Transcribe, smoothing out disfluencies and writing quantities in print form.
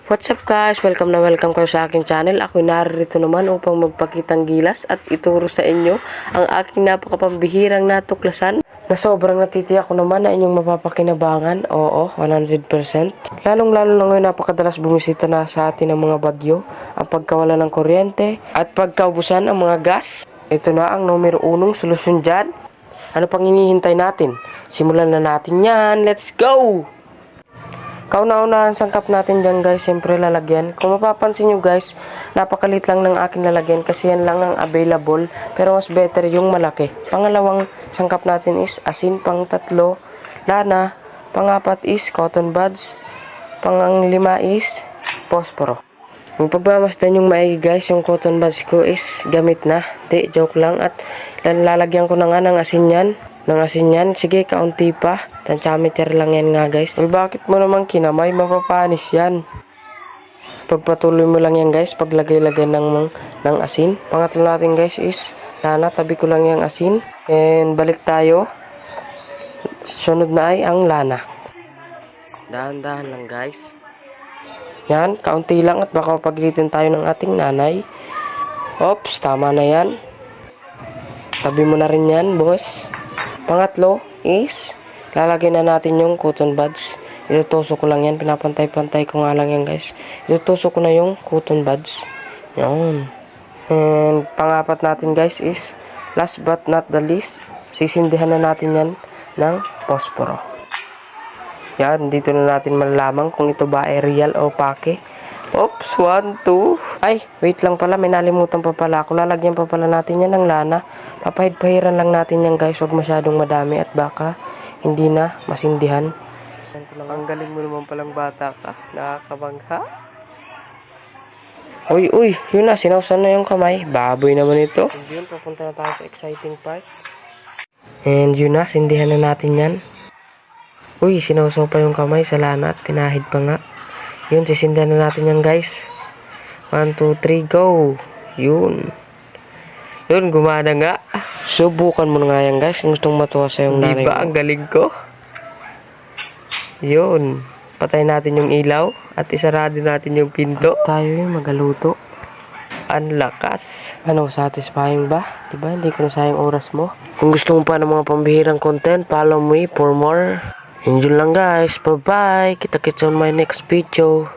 What's up guys? Welcome kayo sa aking channel. Ako narito naman upang magpakitang gilas at ituro sa inyo ang aking napakapambihirang natuklasan na sobrang natitiyak ko naman na inyong mapapakinabangan. Oo, 100%. Lalong-lalo na ngayon napakadalas bumisita na sa atin ang mga bagyo, ang pagkawala ng kuryente at pagkaubusan ng mga gas. Ito na ang numero 1 solusyon dyan. Ano pang hinihintay natin? Simulan na natin yan. Let's go! Kauna-unahan sangkap natin dyan guys, siyempre lalagyan. Kung mapapansin nyo guys, napakalit lang ng aking lalagyan kasi yan lang ang available. Pero mas better yung malaki. Pangalawang sangkap natin is asin, pang tatlo, lana, pangapat is cotton buds, panglima is posporo. Yung pagmamasdan yung maigi guys, yung cotton buds ko is gamit na. Di, joke lang. At lalagyan ko na nga ng asin yan. Sige, kaunti pa. Tantiameter lang yan nga guys. Uy, bakit mo naman kinamay? Mapapanis yan. Pagpatuloy mo lang yan guys, paglagay-lagay ng asin. Pangatlo natin guys is lana. Tabi ko lang yung asin. And balik tayo. Sunod na ay ang lana. Dahan-dahan lang guys. Yan, kaunti lang at baka paglitin tayo ng ating nanay. Oops, tama na yan. Tabi mo na rin yan, boss. Pangatlo is lalagyan na natin yung cotton buds. Itutusok ko lang yan, pinapantay-pantay ko nga lang yan guys. Itutusok ko na yung cotton buds. Yan. And pangapat natin guys is last but not the least, sisindihan na natin yan ng posporo. Yan, dito na natin malalaman kung ito ba ay real o pake. Oops, 1, 2. Ay, wait lang pala, may nalimutan pa pala ako. Lalagyan pa pala natin yan ng lana. Papahid-pahiran lang natin yan guys, huwag masyadong madami at baka hindi na masindihan. Ang galing mo naman palang bata ka, nakakabangha. Uy, yun na, sinawsan na yung kamay. Baboy naman ito. And yun, papunta na tayo sa exciting part. And yun na, sindihan na natin yan. Uy, sinawsaw pa yung kamay sa lana at pinahid pa nga. Yun, sisindihan na natin yan guys. 1, 2, 3, go! Yun, gumana nga. Subukan mo nga yan guys kung gustong matuwa sa yung nanay mo. Diba ang galing ko? Yun, patay natin yung ilaw at isarado natin yung pinto. Tayo yung magaluto. Ang lakas. Ano, satisfying ba? Diba, hindi ko nasayang oras mo. Kung gusto mo pa ng mga pambihirang content, follow me for more. Enjoy lang guys. Bye-bye. Kita-kits on my next video.